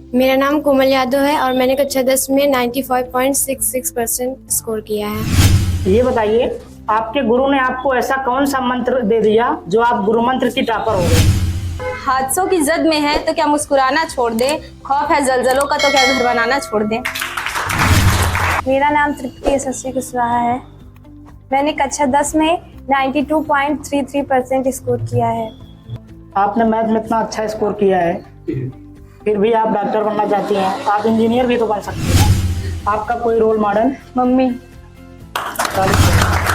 मेरा नाम कोमल यादव है और मैंने कक्षा 10 में 95.66% स्कोर किया है। ये बताइए, आपके गुरु ने आपको ऐसा कौन सा मंत्र दे दिया जो आप गुरु मंत्र की टॉपर हो गए? हादसों की जद में है तो क्या मुस्कुराना छोड़ दे, खौफ है जलजलों का तो क्या घर बनाना छोड़ दे। मेरा नाम तृप्ति यशस्वी कुशवाहा है। मैंने कक्षा 10 में 92.33% स्कोर किया है। आपने मैथ में इतना अच्छा स्कोर किया है, फिर भी आप डॉक्टर बनना चाहती हैं, आप इंजीनियर भी तो बन सकती हैं। आपका कोई रोल मॉडल? मम्मी।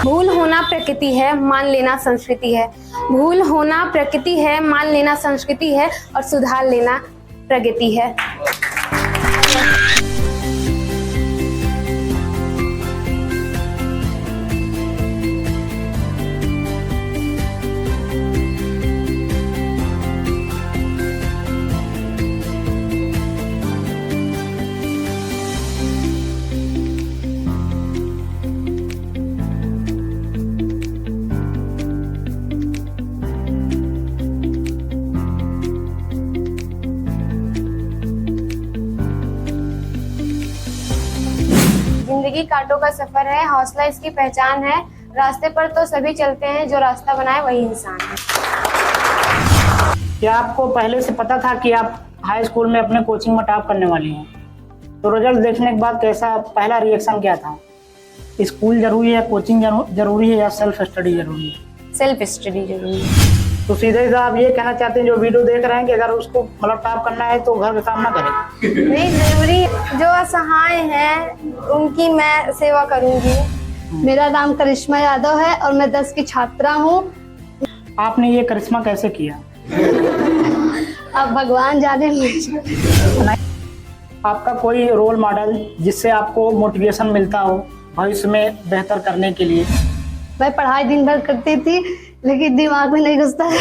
भूल होना प्रकृति है, मान लेना संस्कृति है। भूल होना प्रकृति है, मान लेना संस्कृति है और सुधार लेना प्रगति है। जिंदगी कांटों का सफर है, हौसला इसकी पहचान है। रास्ते पर तो सभी चलते हैं, जो रास्ता बनाए वही इंसान है। क्या आपको पहले से पता था कि आप हाई स्कूल में अपने कोचिंग में टॉप करने वाली हैं? तो रिजल्ट देखने के बाद कैसा पहला रिएक्शन क्या था? स्कूल जरूरी है, कोचिंग जरूरी है या सेल्फ स्टडी जरूरी है? सेल्फ स्टडी जरूरी है। तो सीधे से आप ये कहना चाहते हैं जो वीडियो देख रहे हैं कि अगर उसको मतलब टॉप करना है तो घर का काम ना करें? नहीं, जरूरी जो असहाय हैं उनकी मैं सेवा करूंगी। मेरा नाम करिश्मा यादव है और मैं 10 की छात्रा हूँ। आपने ये करिश्मा कैसे किया? अब भगवान जाने। आपका कोई रोल मॉडल जिससे आपको मोटिवेशन मिलता हो भविष्य में बेहतर करने के लिए? मैं पढ़ाई दिन भर करती थी लेकिन दिमाग में नहीं घुसता है।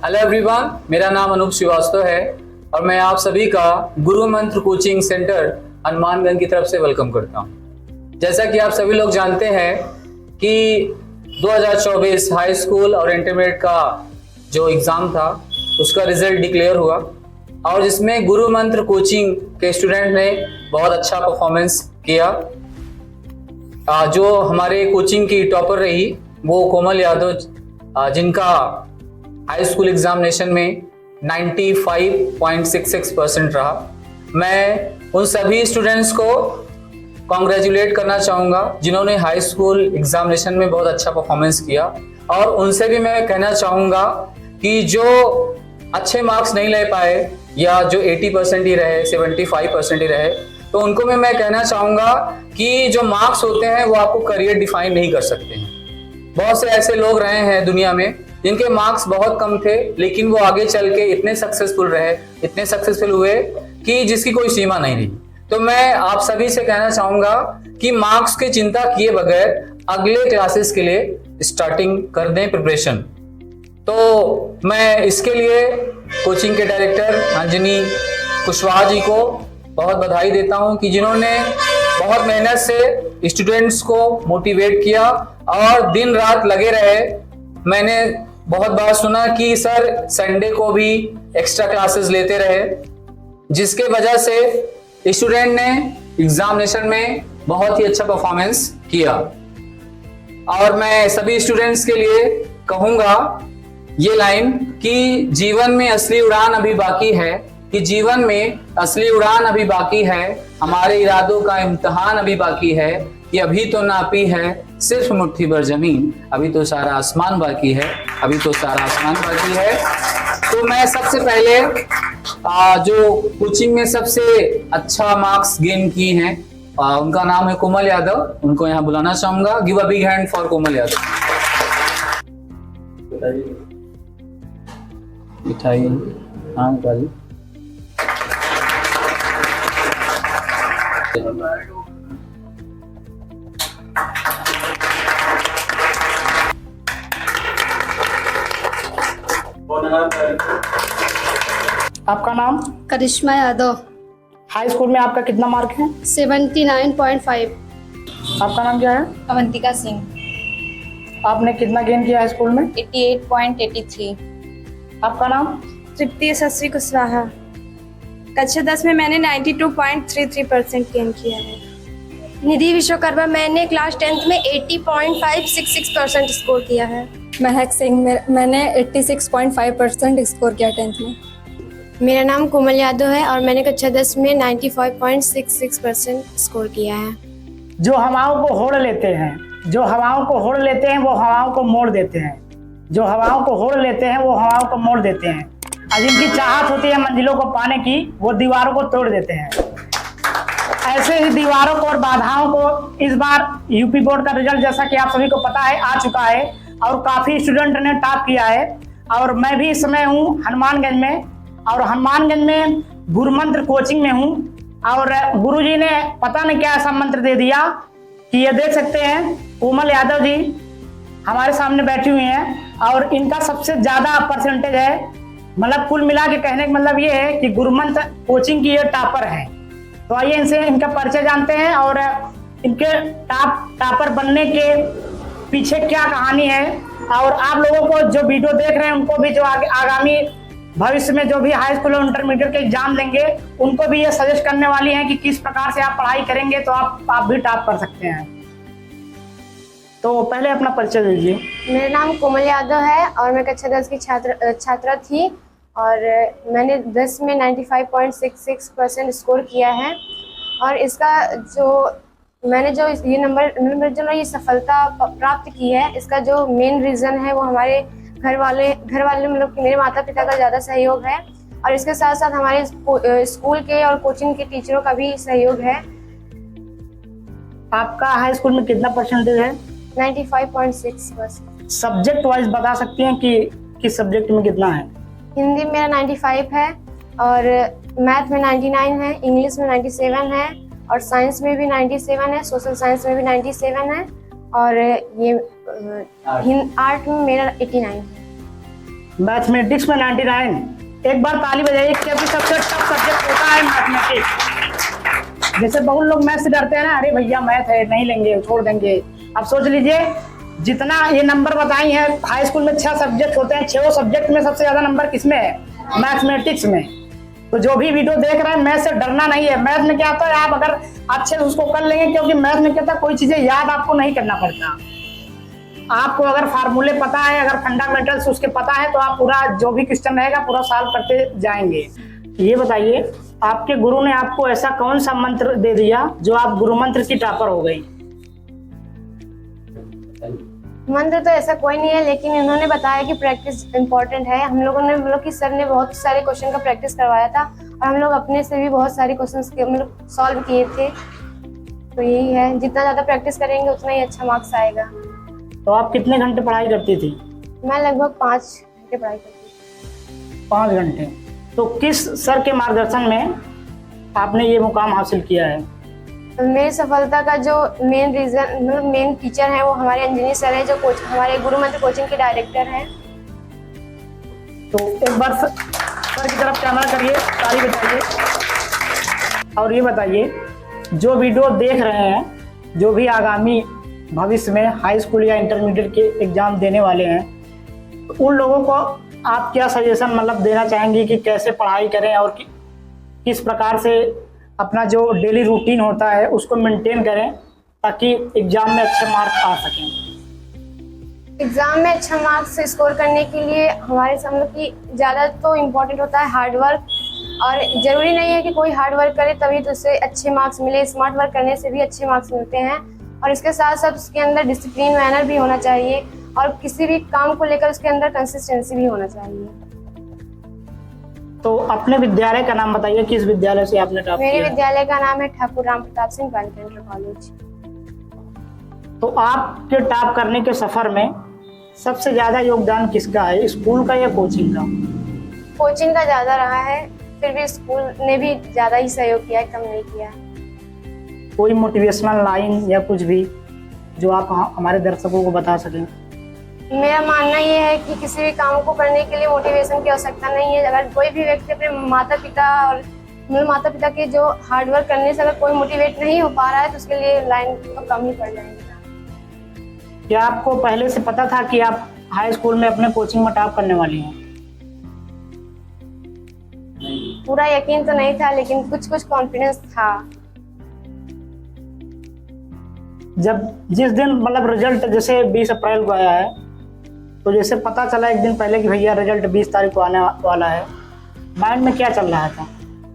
हेलो एवरीवन, मेरा नाम अनूप श्रीवास्तव है और मैं आप सभी का गुरु मंत्र कोचिंग सेंटर हनुमानगंज की तरफ से वेलकम करता हूं। जैसा कि आप सभी लोग जानते हैं कि 2024 हाई स्कूल और इंटरमीडिएट का जो एग्ज़ाम था उसका रिजल्ट डिक्लेयर हुआ और जिसमें गुरु मंत्र कोचिंग के स्टूडेंट ने बहुत अच्छा परफॉर्मेंस किया। जो हमारे कोचिंग की टॉपर रही वो कोमल यादव, जिनका हाई स्कूल एग्जामिनेशन में 95.66% रहा। मैं उन सभी स्टूडेंट्स को कॉन्ग्रेचुलेट करना चाहूँगा जिन्होंने हाई स्कूल एग्जामिनेशन में बहुत अच्छा परफॉर्मेंस किया, और उनसे भी मैं कहना चाहूँगा कि जो अच्छे मार्क्स नहीं ले पाए या जो 80% ही रहे, 75% ही रहे, तो उनको भी मैं कहना चाहूँगा कि जो मार्क्स होते हैं वो आपको करियर डिफाइन नहीं कर सकते हैं। बहुत से ऐसे लोग रहे हैं दुनिया में जिनके मार्क्स बहुत कम थे लेकिन वो आगे चल के इतने सक्सेसफुल रहे, इतने सक्सेसफुल हुए कि जिसकी कोई सीमा नहीं रही। तो मैं आप सभी से कहना चाहूँगा कि मार्क्स की चिंता किए बगैर अगले क्लासेस के लिए स्टार्टिंग कर दें प्रिपरेशन। तो मैं इसके लिए कोचिंग के डायरेक्टर अंजनी कुशवाहा जी को बहुत बधाई देता हूं कि जिन्होंने बहुत मेहनत से स्टूडेंट्स को मोटिवेट किया और दिन रात लगे रहे। मैंने बहुत बार सुना कि सर संडे को भी एक्स्ट्रा क्लासेस लेते रहे, जिसके वजह से स्टूडेंट ने एग्जामिनेशन में बहुत ही अच्छा परफॉर्मेंस किया। और मैं सभी स्टूडेंट्स के लिए कहूँगा ये लाइन कि जीवन में असली उड़ान अभी बाकी है, कि जीवन में असली उड़ान अभी बाकी है, हमारे इरादों का इम्तिहान अभी बाकी है, कि अभी तो नापी है सिर्फ मुट्ठी भर जमीन, अभी तो सारा आसमान बाकी है, अभी तो सारा आसमान बाकी है। तो मैं सबसे पहले जो कोचिंग में सबसे अच्छा मार्क्स गेन किए हैं उनका नाम है कोमल यादव, उनको यहाँ बुलाना चाहूंगा। Give a big hand for Komal Yadav. मिठाई हाँ मिठाई। आपका नाम? करिश्मा यादव। हाई स्कूल में आपका कितना मार्क है? 79.5। आपका नाम क्या है? अवंतिका सिंह। आपने कितना गेन किया है स्कूल में? 88.83। आपका नाम? तृप्ति शशि कुशवाहा। कक्षा 10 में मैंने 92.33% गेन किया है। निधि विश्वकर्मा, मैंने क्लास 10th में 80.566% स्कोर किया है। महक सिंह, मैंने 86.5% स्कोर किया 10th में। मेरा नाम कोमल यादव है और मैंने कक्षा 10 में 95.66% स्कोर किया है। जो हवाओं को होड़ लेते हैं, जो हवाओं को होड़ लेते हैं वो हवाओं को मोड़ देते हैं। जो हवाओं को होड़ लेते हैं वो हवाओं को मोड़ देते हैं। और जिनकी चाहत होती है मंजिलों को पाने की, वो दीवारों को तोड़ देते हैं। ऐसे ही दीवारों को और बाधाओं को इस बार यूपी बोर्ड का रिजल्ट, जैसा कि आप सभी को पता है, आ चुका है और काफ़ी स्टूडेंट ने टॉप किया है। और मैं भी इस समय हूँ हनुमानगंज में, और हनुमानगंज में गुरुमंत्र कोचिंग में हूँ। और गुरुजी ने पता नहीं क्या ऐसा मंत्र दे दिया कि ये देख सकते हैं कोमल यादव जी हमारे सामने बैठी हुई हैं और इनका सबसे ज़्यादा परसेंटेज है। मतलब कुल मिला के कहने का मतलब ये है कि गुरुमंत्र कोचिंग की ये टॉपर है। तो आइए इनसे इनका परिचय जानते हैं और इनके टॉपर बनने के पीछे क्या कहानी है। और आप लोगों को जो वीडियो देख रहे हैं उनको भी, जो आगामी भविष्य में जो भी हाई स्कूल और इंटरमीडिएट के एग्जाम देंगे, उनको भी ये सजेस्ट करने वाली हैं कि किस प्रकार से आप पढ़ाई करेंगे तो आप भी टॉप कर सकते हैं। तो पहले अपना परिचय दीजिए। मेरा नाम कोमल यादव है और मैं कक्षा 10 की छात्रा थी और मैंने 10 में 95.66% स्कोर किया है। और इसका जो मैंने जो ये नंबर जो ये सफलता प्राप्त की है, इसका जो मेन रीज़न है वो हमारे घर वाले मतलब कि मेरे माता पिता का ज़्यादा सहयोग है। और इसके साथ साथ हमारे स्कूल के और कोचिंग के टीचरों का भी सहयोग है। आपका हाई स्कूल में कितना परसेंटेज है? 95.6%। सब्जेक्ट वाइज बता सकती हैं कि किस सब्जेक्ट में कितना है? हिंदी में मेरा 95 है और मैथ में 99 है, इंग्लिश में 97 है और साइंस में भी 97 है, सोशल साइंस में भी 97 है और ये आर्ट में मेरा 89 है। मैथमेटिक्स में 99। एक बार ताली बजाइए, क्योंकि सबसे टफ सब्जेक्ट होता है मैथमेटिक्स। जैसे बहुत लोग मैथ से डरते हैं ना, अरे भैया मैथ है नहीं लेंगे, छोड़ देंगे। अब सोच लीजिए जितना ये नंबर बताई है, हाई स्कूल में 6 सब्जेक्ट होते हैं, 6 सब्जेक्ट में सबसे ज्यादा नंबर किसमें है? मैथमेटिक्स में। तो जो भी वीडियो देख रहे हैं, मैथ से डरना नहीं है। मैथ में क्या होता है, आप अगर अच्छे से उसको कर लेंगे, क्योंकि मैथ में क्या होता है, कोई चीजें याद आपको नहीं करना पड़ता। आपको अगर फार्मूले पता है, अगर फंडामेंटल्स उसके पता है, तो आप पूरा जो भी क्वेश्चन रहेगा पूरा सॉल्व करते जाएंगे। ये बताइए, आपके गुरु ने आपको ऐसा कौन सा मंत्र दे दिया जो आप गुरु मंत्र की टॉपर हो गई? मंत्र तो ऐसा कोई नहीं है, लेकिन इन्होंने बताया कि प्रैक्टिस इम्पोर्टेंट है। हम लोगों ने मतलब कि सर ने बहुत सारे क्वेश्चन का प्रैक्टिस करवाया था और हम लोग अपने से भी बहुत सारे क्वेश्चंस मतलब सॉल्व किए थे। तो यही है, जितना ज़्यादा प्रैक्टिस करेंगे उतना ही अच्छा मार्क्स आएगा। तो आप कितने घंटे पढ़ाई करती थी? मैं लगभग 5 घंटे पढ़ाई करती थी। 5 घंटे। तो किस सर के मार्गदर्शन में आपने ये मुकाम हासिल किया है? मेरी सफलता का जो मेन रीज़न मतलब मेन टीचर है वो हमारे अंजनी सर है, जो हमारे गुरुमंत्र कोचिंग के डायरेक्टर हैं। तो एक बार सर की तरफ कैमरा करिए, ताली बजाइए। और ये बताइए, जो वीडियो देख रहे हैं, जो भी आगामी भविष्य में हाई स्कूल या इंटरमीडिएट के एग्जाम देने वाले हैं, तो उन लोगों को आप क्या सजेशन मतलब देना चाहेंगे कि कैसे पढ़ाई करें और किस प्रकार से अपना जो डेली रूटीन होता है उसको मेंटेन करें ताकि एग्जाम में अच्छे मार्क्स आ सकें? एग्ज़ाम में अच्छा मार्क्स स्कोर करने के लिए हमारे समझ कि ज़्यादा तो इम्पोर्टेंट होता है हार्ड वर्क। और ज़रूरी नहीं है कि कोई हार्ड वर्क करे तभी तो उससे अच्छे मार्क्स मिले, स्मार्ट वर्क करने से भी अच्छे मार्क्स मिलते हैं। और इसके साथ साथ उसके अंदर डिसिप्लिन मैनर भी होना चाहिए और किसी भी काम को लेकर उसके अंदर कंसिस्टेंसी भी होना चाहिए। तो अपने विद्यालय का नाम बताइए, किस विद्यालय से आपने टॉप किया? मेरे विद्यालय का नाम है ठाकुर राम प्रताप सिंह बालिका इंटर कॉलेज। तो आपके टॉप करने के सफर में सबसे ज्यादा योगदान किसका है, स्कूल का या कोचिंग का? कोचिंग का ज़्यादा रहा है, फिर भी स्कूल ने भी ज़्यादा ही सहयोग किया है, कम नहीं किया। कोई मोटिवेशनल लाइन या कुछ भी जो आप हमारे दर्शकों को बता सकें? मेरा मानना ये है कि किसी भी काम को करने के लिए मोटिवेशन की आवश्यकता नहीं है। अगर कोई भी व्यक्ति अपने माता पिता और मेरे माता पिता के जो हार्ड वर्क करने से अगर कोई मोटिवेट नहीं हो पा रहा है तो उसके लिए लाइन तो कम ही पड़ जाएंगे। क्या आपको पहले से पता था कि आप हाई स्कूल में अपने कोचिंग में टॉप करने वाली हैं? पूरा यकीन तो नहीं था लेकिन कुछ कुछ कॉन्फिडेंस था। जिस दिन मतलब रिजल्ट जैसे 20 अप्रैल को आया है, तो जैसे पता चला एक दिन पहले कि भैया रिजल्ट 20 तारीख को आने वाला है, माइंड में क्या चल रहा था?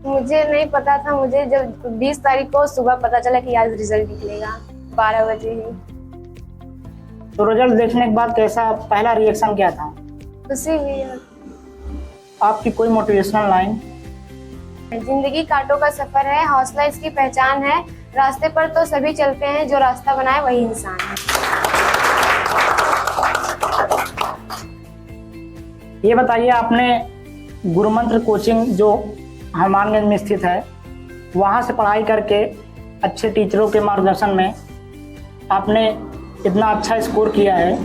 मुझे नहीं पता था, मुझे जब 20 तारीख को सुबह पता चला कि आज रिजल्ट निकलेगा 12 बजे ही। तो रिजल्ट देखने के बाद कैसा पहला रिएक्शन क्या था? खुशी हुई। आपकी कोई मोटिवेशनल लाइन? जिंदगी कांटों का सफर है, हौसला इसकी पहचान है, रास्ते पर तो सभी चलते हैं, जो रास्ता बनाए वही इंसान है। ये बताइए, आपने गुरुमंत्र कोचिंग जो हनुमानगंज में स्थित है, वहाँ से पढ़ाई करके अच्छे टीचरों के मार्गदर्शन में आपने इतना अच्छा स्कोर किया है,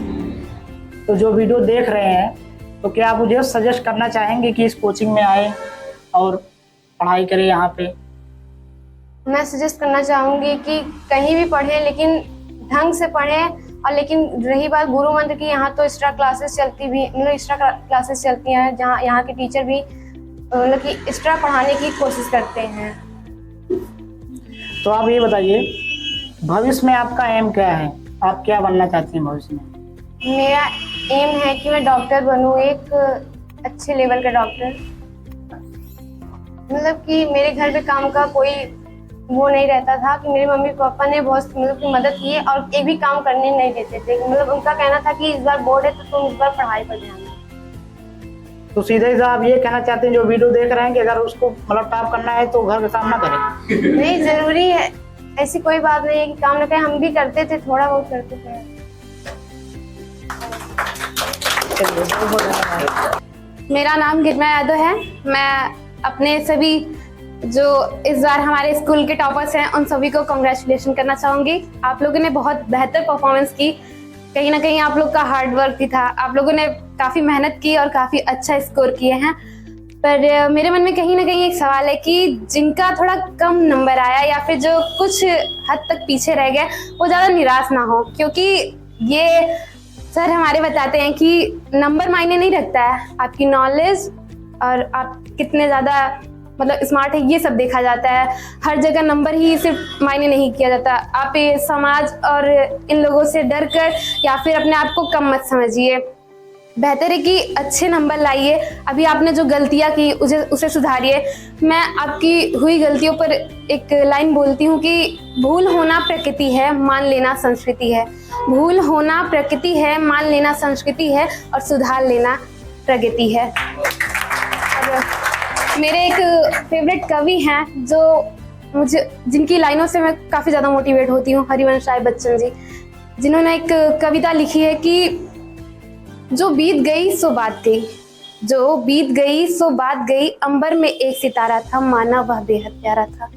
तो जो वीडियो देख रहे हैं तो क्या आप मुझे सजेस्ट करना चाहेंगे कि इस कोचिंग में आए और पढ़ाई करें यहाँ पे? मैं सजेस्ट करना चाहूँगी कि कहीं भी पढ़ें लेकिन ढंग से पढ़ें, और लेकिन रही बात गुरु मंत्र की, यहाँ तो एक्स्ट्रा क्लासेस चलती हैं जहाँ यहाँ के टीचर भी मतलब कि एक्स्ट्रा पढ़ाने की कोशिश करते हैं। तो आप ये बताइए, भविष्य में आपका एम क्या है? आप क्या बनना चाहती हैं भविष्य में? मेरा एम है कि मैं डॉक्टर बनूँ, एक अच्छे लेवल का डॉक्टर। मतलब कि मेरे घर पे काम का कोई वो नहीं रहता था कि मेरे मम्मी पापा ने बहुत मतलब की मदद की है और एक भी काम करने नहीं देते थे। मतलब उनका कहना था कि इस बार बोर्ड है तो तुम इस बार पढ़ाई पर ध्यान दो। तो सीधे से आप ये कहना चाहते हैं जो वीडियो देख रहे हैं कि अगर उसको मतलब टॉप करना है तो घर का काम ना करें? नहीं, जरूरी है, ऐसी कोई बात नहीं है कि काम ना करें, हम भी करते थे, थोड़ा बहुत करते थे। मेरा नाम गिरमा यादव है। मैं अपने सभी जो इस बार हमारे स्कूल के टॉपर्स हैं उन सभी को कांग्रेचुलेशन करना चाहूँगी। आप लोगों ने बहुत बेहतर परफॉर्मेंस की, कहीं ना कहीं आप लोग का हार्ड वर्क भी था, आप लोगों ने काफ़ी मेहनत की और काफ़ी अच्छा स्कोर किए हैं। पर मेरे मन में कहीं ना कहीं एक सवाल है कि जिनका थोड़ा कम नंबर आया या फिर जो कुछ हद तक पीछे रह गए वो ज़्यादा निराश ना हो, क्योंकि ये सर हमारे बताते हैं कि नंबर मायने नहीं रखता है, आपकी नॉलेज और आप कितने ज़्यादा मतलब स्मार्ट है ये सब देखा जाता है। हर जगह नंबर ही सिर्फ मायने नहीं किया जाता। आप ये समाज और इन लोगों से डर कर या फिर अपने आप को कम मत समझिए, बेहतर है कि अच्छे नंबर लाइए। अभी आपने जो गलतियां की उसे सुधारिए। मैं आपकी हुई गलतियों पर एक लाइन बोलती हूँ कि भूल होना प्रकृति है, मान लेना संस्कृति है। भूल होना प्रकृति है, मान लेना संस्कृति है और सुधार लेना प्रगति है। और मेरे एक फेवरेट कवि हैं जो जिनकी लाइनों से मैं काफ़ी ज़्यादा मोटिवेट होती हूँ, हरिवंश राय बच्चन जी, जिन्होंने एक कविता लिखी है कि जो बीत गई सो बात गई, जो बीत गई सो बात गई, अंबर में एक सितारा था माना वह बेहद प्यारा था।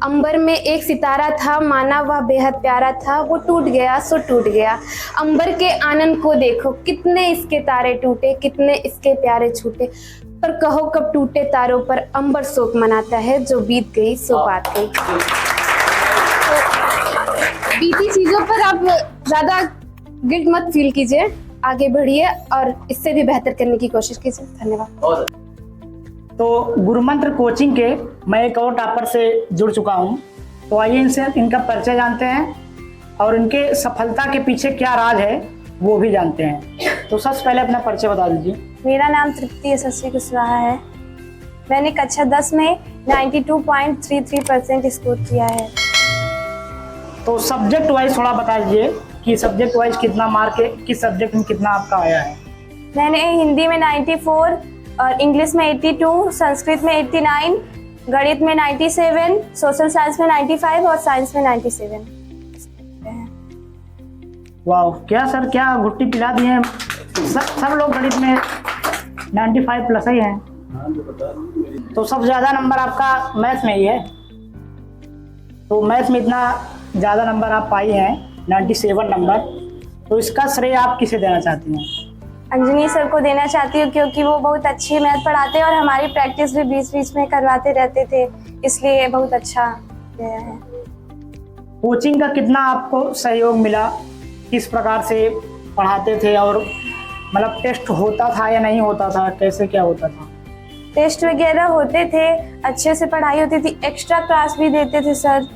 अंबर में एक सितारा था माना वह बेहद प्यारा था, वो टूट गया सो टूट गया। अंबर के आनंद को देखो, कितने इसके तारे टूटे, कितने इसके प्यारे छूटे, पर कहो कब टूटे तारों पर अंबर शोक मनाता है, जो बीत गई सो बात गई। तो बीती चीजों पर आप ज्यादा गिल्ट मत फील कीजिए, आगे बढ़िए और इससे भी बेहतर करने की कोशिश कीजिए। धन्यवाद। तो गुरुमंत्र कोचिंग के मैं एक और टॉपर से जुड़ चुका हूँ, तो आइए इनसे इनका परिचय जानते हैं और इनके सफलता के पीछे क्या राज है वो भी जानते हैं। तो सबसे पहले अपना परिचय बता दीजिए। मेरा नाम तृप्ति यशस्वी कुशवाहा है। मैंने कक्षा 10 में 92.33% स्कोर किया है। तो सब्जेक्ट वाइज थोड़ा बता दीजिए कि सब्जेक्ट वाइज कितना मार्क है, किस सब्जेक्ट में कितना आपका आया है? मैंने हिंदी में 94 और इंग्लिश में 82, संस्कृत में 89, गणित में 97, सोशल साइंस में 95 और साइंस में 97। वाह, क्या सर, क्या घुट्टी पिला दिए हैं। सब लोग गणित में 95 प्लस ही हैं। तो सबसे ज़्यादा नंबर आपका मैथ्स में ही है। तो मैथ्स में इतना ज़्यादा नंबर आप पाई हैं, 97 नंबर, तो इसका श्रेय आप किसे देना चाहती हैं? अंजनी सर को देना चाहती हूँ क्योंकि वो बहुत अच्छी मैथ पढ़ाते हैं और हमारी प्रैक्टिस भी बीच बीच में करवाते रहते थे, इसलिए बहुत अच्छा गया है। कोचिंग का कितना आपको सहयोग मिला, किस प्रकार से पढ़ाते थे और मतलब टेस्ट होता था या नहीं होता था, कैसे क्या होता था? टेस्ट वगैरह होते थे, अच्छे से पढ़ाई होती थी, एक्स्ट्रा क्लास भी देते थे सर,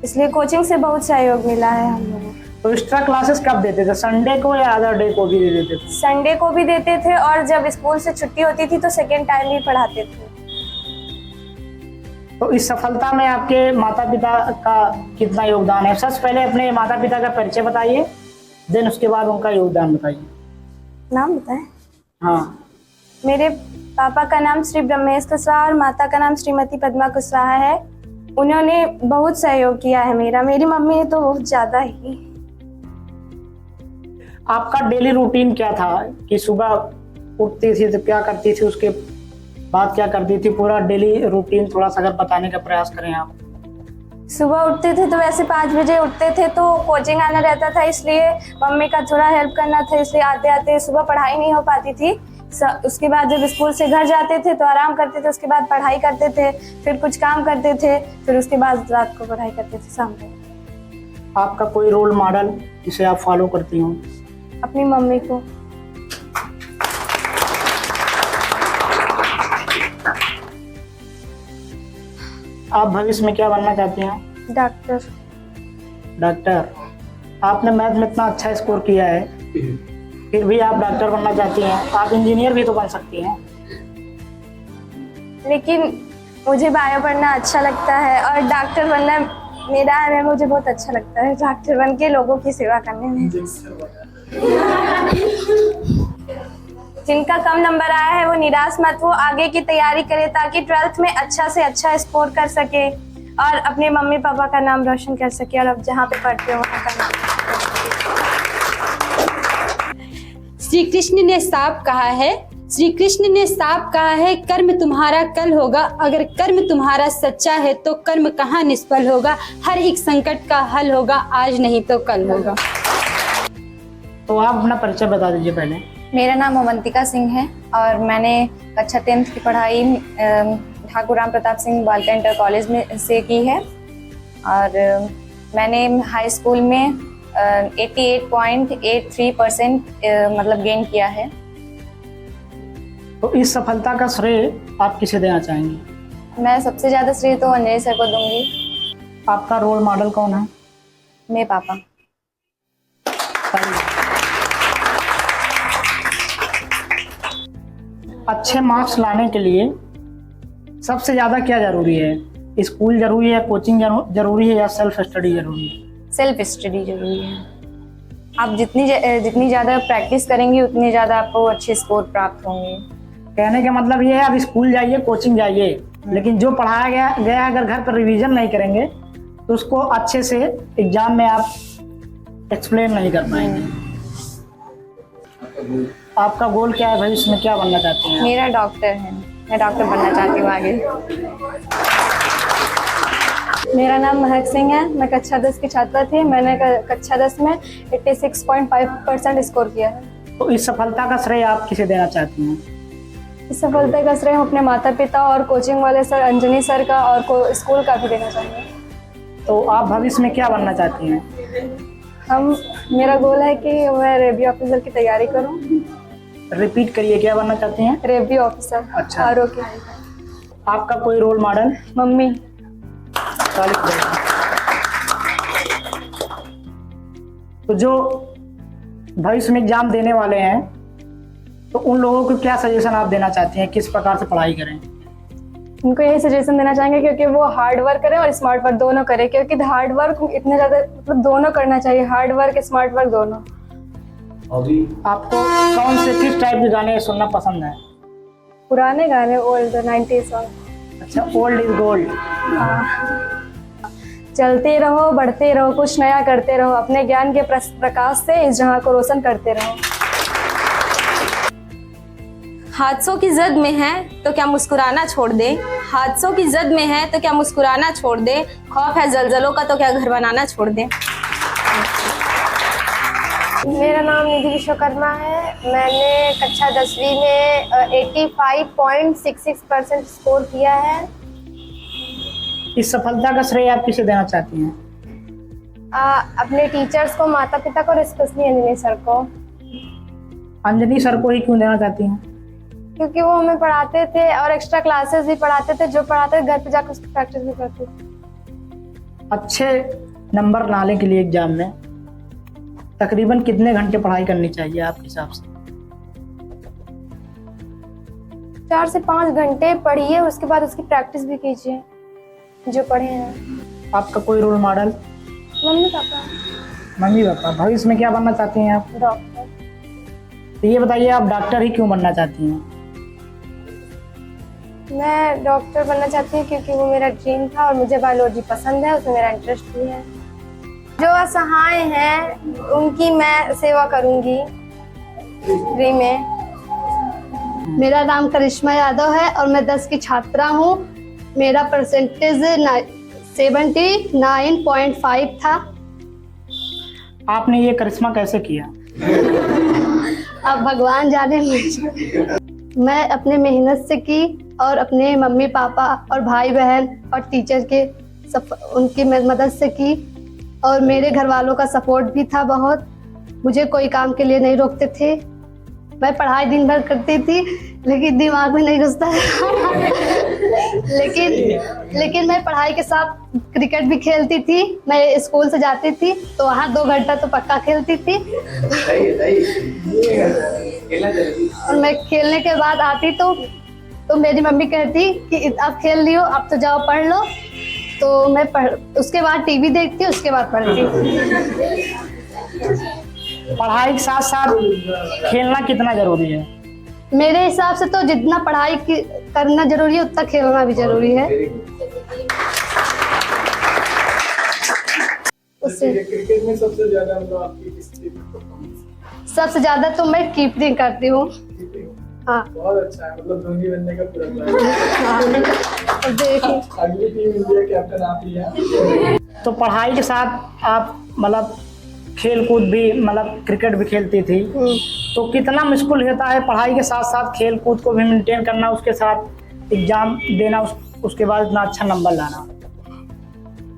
इसलिए कोचिंग से बहुत सहयोग मिला है हम लोगों को। तो एक्स्ट्रा क्लासेस कब देते थे, संडे को या अदर डे को भी दे देते थे? संडे को भी देते थे और जब स्कूल से छुट्टी होती थी तो सेकेंड टाइम भी पढ़ाते थे। तो इस सफलता में आपके माता पिता का कितना योगदान है? सबसे पहले अपने माता पिता का परिचय बताइए, देन उसके बाद उनका योगदान बताइए। नाम बताएं? हाँ। मेरे पापा का नाम श्री ब्रह्मेश कुशवाहा और माता का नाम श्रीमती पद्मा कुशवाहा है। उन्होंने बहुत सहयोग किया है मेरी मम्मी ने तो बहुत ज्यादा ही। आपका डेली रूटीन क्या था कि सुबह उठती थी तो क्या करती थी, उसके बाद क्या करती थी, पूरा डेली रूटीन थोड़ा सा अगर बताने का प्रयास करें आप। सुबह उठते थे तो वैसे 5 बजे उठते थे तो कोचिंग आना रहता था, इसलिए मम्मी का थोड़ा हेल्प करना था, इसलिए आते आते सुबह पढ़ाई नहीं हो पाती थी। उसके बाद जब स्कूल से घर जाते थे तो आराम करते थे, उसके बाद पढ़ाई करते थे, फिर कुछ काम करते थे, फिर उसके बाद रात को पढ़ाई करते थे शाम को। आपका कोई रोल मॉडल जिसे आप फॉलो करती हो? अपनी मम्मी को। आप भविष्य में क्या बनना चाहती हैं? डॉक्टर। डॉक्टर। आपने मैथ में इतना अच्छा स्कोर किया है, फिर भी आप डॉक्टर बनना चाहती हैं। आप इंजीनियर भी तो बन सकती हैं। लेकिन मुझे बायो पढ़ना अच्छा लगता है और डॉक्टर बनना मुझे बहुत अच्छा लगता है, डॉक्टर बन के लोगों की सेवा करने में। जिनका कम नंबर आया है वो निराश मत हो, आगे की तैयारी करे ताकि 12th में अच्छा से अच्छा स्कोर कर सके और अपने मम्मी पापा का नाम रोशन कर सके और अब जहाँ पे पढ़ते हो वहाँ का नाम। श्री कृष्ण ने साफ कहा है कर्म तुम्हारा कल होगा, अगर कर्म तुम्हारा सच्चा है तो कर्म कहाँ निष्फल होगा, हर एक संकट का हल होगा, आज नहीं तो कल होगा। तो आप अपना परिचय बता दीजिए पहले। मेरा नाम अवंतिका सिंह है और मैंने कक्षा 10th की पढ़ाई ठाकुर राम प्रताप सिंह बालिका इंटर कॉलेज में से की है और मैंने हाई स्कूल में 88.83% मतलब गेन किया है। तो इस सफलता का श्रेय आप किसे देना चाहेंगी? मैं सबसे ज़्यादा श्रेय तो अंजलि सर को दूंगी। आपका रोल मॉडल कौन है? मेरे पापा। अच्छे मार्क्स लाने के लिए सबसे ज़्यादा क्या जरूरी है? स्कूल जरूरी है, कोचिंग जरूरी है या सेल्फ स्टडी जरूरी है? सेल्फ स्टडी जरूरी है। आप जितनी ज़्यादा प्रैक्टिस करेंगी उतनी ज़्यादा आपको अच्छे स्कोर प्राप्त होंगे। कहने का मतलब ये है आप स्कूल जाइए, कोचिंग जाइए, लेकिन जो पढ़ाया गया अगर घर पर रिवीजन नहीं करेंगे तो उसको अच्छे से एग्जाम में आप एक्सप्लेन नहीं कर पाएंगे। आपका गोल क्या है, भविष्य में क्या बनना चाहते हैं? मेरा डॉक्टर है, मैं डॉक्टर बनना चाहती हूँ आगे। मेरा नाम महक सिंह है, मैं कक्षा 10 की छात्रा थी। मैंने कक्षा 10 में 86.5% स्कोर किया है। तो इस सफलता का श्रेय आप किसे देना चाहती हैं? इस सफलता का श्रेय हम अपने माता पिता और कोचिंग वाले सर अंजनी सर का और स्कूल का भी देना चाहेंगे। तो आप भविष्य में क्या बनना चाहती हैं? मेरा गोल है कि मैं रेवन्यू ऑफिसर की तैयारी करूं। रिपीट करिए, क्या बनना चाहती हैं? Revenue officer. अच्छा। आरओके। आपका कोई रोल मॉडल? मम्मी। तो जो भविष्य में एग्जाम देने वाले हैं तो उन लोगों को क्या सजेशन आप देना चाहती हैं, किस प्रकार से पढ़ाई करें? उनको यही सजेशन देना चाहेंगे क्योंकि वो हार्ड वर्क करें और स्मार्ट वर्क दोनों करें, क्योंकि हार्ड वर्क इतने ज़्यादा मतलब दोनों करना चाहिए, हार्ड वर्क स्मार्ट वर्क दोनों। आपको कौन से किस टाइप के गाने सुनना पसंद है? पुराने गाने, ओल्ड 90s सॉन्ग। अच्छा, ओल्ड इज गोल्ड। चलते रहो, बढ़ते रहो, कुछ नया करते रहो, अपने ज्ञान के प्रकाश से इस जहां को रोशन करते रहो। हादसों की जद में है तो क्या मुस्कुराना छोड़ दे, हादसों की जद में है तो क्या मुस्कुराना छोड़ दे, खौफ है जलजलों का तो क्या घर बनाना छोड़ दे। मेरा नाम निधि विश्वकर्मा है। मैंने कक्षा 10वीं में 85.66% स्कोर किया है। इस सफलता का श्रेय आप किसे देना चाहती हैं? अपने टीचर्स को, माता पिता को और स्पेशली अंजनी सर को, अंजनी सर को ही क्यों देना चाहती हैं? क्योंकि वो हमें पढ़ाते थे और एक्स्ट्रा क्लासेस भी पढ़ाते थे। जो पढ़ाते थे घर पे जाकर उसकी प्रैक्टिस भी करते थे। अच्छे नंबर लाने के लिए एग्जाम में तकरीबन कितने घंटे पढ़ाई करनी चाहिए आपके हिसाब से? 4 से 5 घंटे पढ़िए, उसके बाद उसकी प्रैक्टिस भी कीजिए जो पढ़े हैं। आपका कोई रोल मॉडल? मम्मी पापा। मम्मी पापा। भविष्य में क्या बनना चाहती हैं आप? डॉक्टर। तो ये बताइए, आप डॉक्टर ही क्यों बनना चाहती हैं? मैं डॉक्टर बनना चाहती हूँ क्योंकि वो मेरा ड्रीम था और मुझे बायोलॉजी पसंद है, उसमें मेरा इंटरेस्ट भी है। जो असहाय हैं उनकी मैं सेवा करूँगी फ्री में। मेरा नाम करिश्मा यादव है और मैं 10 की छात्रा हूँ। मेरा परसेंटेज 79.5 था। आपने ये करिश्मा कैसे किया? अब भगवान जाने। मैं अपने मेहनत से की और अपने मम्मी पापा और भाई बहन और टीचर के उनकी मदद से की और मेरे घर वालों का सपोर्ट भी था बहुत। मुझे कोई काम के लिए नहीं रोकते थे। मैं पढ़ाई दिन भर करती थी लेकिन दिमाग में नहीं घुसता लेकिन मैं पढ़ाई के साथ क्रिकेट भी खेलती थी। मैं स्कूल से जाती थी तो वहाँ 2 घंटा तो पक्का खेलती थी और मैं खेलने के बाद आती तो मेरी मम्मी कहती कि अब खेल लियो, अब तो जाओ पढ़ लो। तो मैं उसके बाद टीवी देखती, उसके बाद पढ़ती। पढ़ाई के साथ साथ खेलना कितना जरूरी है? मेरे हिसाब से तो जितना पढ़ाई करना जरूरी है उतना खेलना भी जरूरी है। उससे क्रिकेट में सबसे ज्यादा मतलब आपकी किस चीज में परफॉर्मेंस? सबसे ज्यादा तो मैं कीपिंग करती हूँ। हाँ, बहुत अच्छा है, मतलब धोनी बनने का पूरा प्लान। देखिए, अगली टीम इंडिया कैप्टन आप ही हैं। तो पढ़ाई के साथ आप मतलब खेल कूद भी, मतलब क्रिकेट भी खेलती थी, तो कितना मुश्किल होता है पढ़ाई के साथ साथ खेल कूद को भी मेंटेन करना, उसके साथ एग्जाम देना, उसके बाद इतना अच्छा नंबर लाना?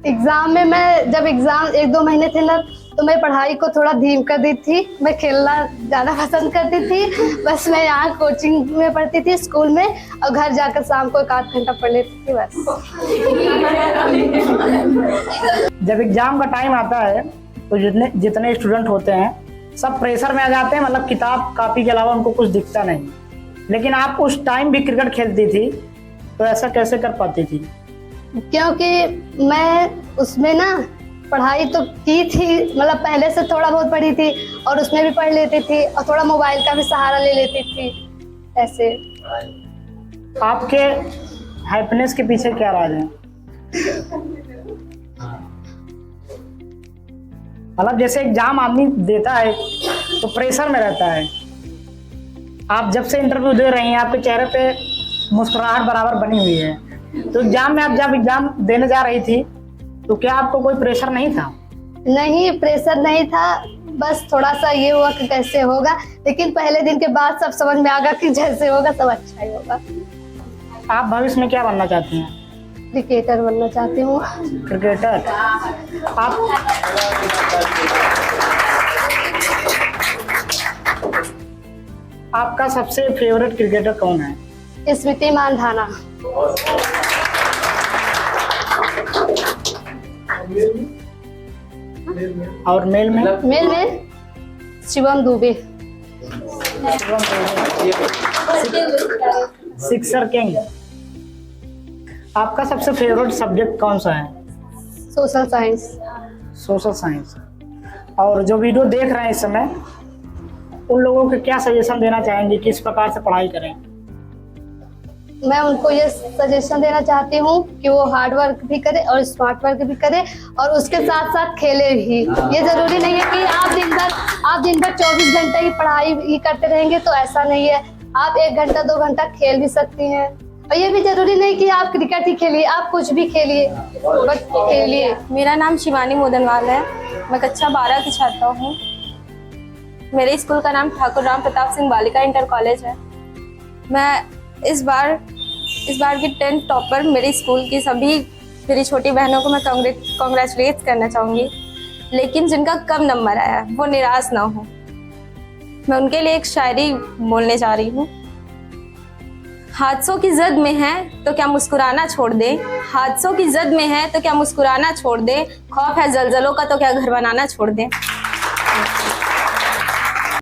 एग्जाम में मैं जब एग्जाम 1-2 महीने थे ना तो मैं पढ़ाई को थोड़ा धीम कर दी थी। मैं खेलना ज़्यादा पसंद करती थी। बस मैं यहाँ कोचिंग में पढ़ती थी स्कूल में और घर जाकर शाम को 1-8 घंटा पढ़ लेती थी बस। जब एग्जाम का टाइम आता है तो जितने स्टूडेंट होते हैं सब प्रेशर में आ जाते हैं, मतलब किताब कापी के अलावा उनको कुछ दिखता नहीं। लेकिन आप उस टाइम भी क्रिकेट खेलती थी, तो ऐसा कैसे कर पाती थी? क्योंकि मैं उसमें ना पढ़ाई तो की थी, मतलब पहले से थोड़ा बहुत पढ़ी थी और उसमें भी पढ़ लेती थी और थोड़ा मोबाइल का भी सहारा ले लेती थी ऐसे। आपके हैप्पीनेस के पीछे क्या राज है? मतलब जैसे एग्जाम आदमी देता है तो प्रेशर में रहता है। आप जब से इंटरव्यू दे रही हैं आपके चेहरे पे मुस्कुराहट बराबर बनी हुई है, तो एग्जाम में आप जब एग्जाम देने जा रही थी तो क्या आपको कोई प्रेशर नहीं था? नहीं, प्रेशर नहीं था, बस थोड़ा सा ये हुआ कि कैसे होगा, लेकिन पहले दिन के बाद सब समझ में आ गया कि जैसे होगा सब अच्छा ही होगा। आप भविष्य में क्या बनना चाहती हैं? क्रिकेटर बनना चाहती हूँ। क्रिकेटर। आपका सबसे फेवरेट क्रिकेटर कौन है? स्मृति मानधाना। और मेल में? मेल में शिवम दुबे। Sixer king. आपका सबसे फेवरेट सब्जेक्ट कौन सा है? Social science. Social science. और जो वीडियो देख रहे हैं इस समय, उन लोगों को क्या सजेशन देना चाहेंगे, किस प्रकार से पढ़ाई करें? मैं उनको ये सजेशन देना चाहती हूँ कि वो हार्ड वर्क भी करे और स्मार्ट वर्क भी करे और उसके साथ साथ खेले भी। ये जरूरी नहीं है कि आप दिन भर 24 घंटे ही पढ़ाई ही करते रहेंगे, तो ऐसा नहीं है। आप 1 घंटा 2 घंटा खेल भी सकती हैं और ये भी जरूरी नहीं कि आप क्रिकेट ही खेलिए, आप कुछ भी खेलिए, बस खेलिए। मेरा नाम शिवानी मोदनवाल है। मैं कक्षा 12 की छात्रा हूँ। मेरे स्कूल का नाम ठाकुर राम प्रताप सिंह बालिका इंटर कॉलेज है। मैं इस बार की 10th टॉपर मेरे स्कूल की सभी मेरी छोटी बहनों को मैं कॉन्ग्रेचुलेट करना चाहूँगी, लेकिन जिनका कम नंबर आया वो निराश ना हो। मैं उनके लिए एक शायरी बोलने जा रही हूँ। हादसों की जद में है तो क्या मुस्कुराना छोड़ दे, हादसों की जद में है तो क्या मुस्कुराना छोड़ दे, खौफ है जलजलों का तो क्या घर बनाना छोड़ दे।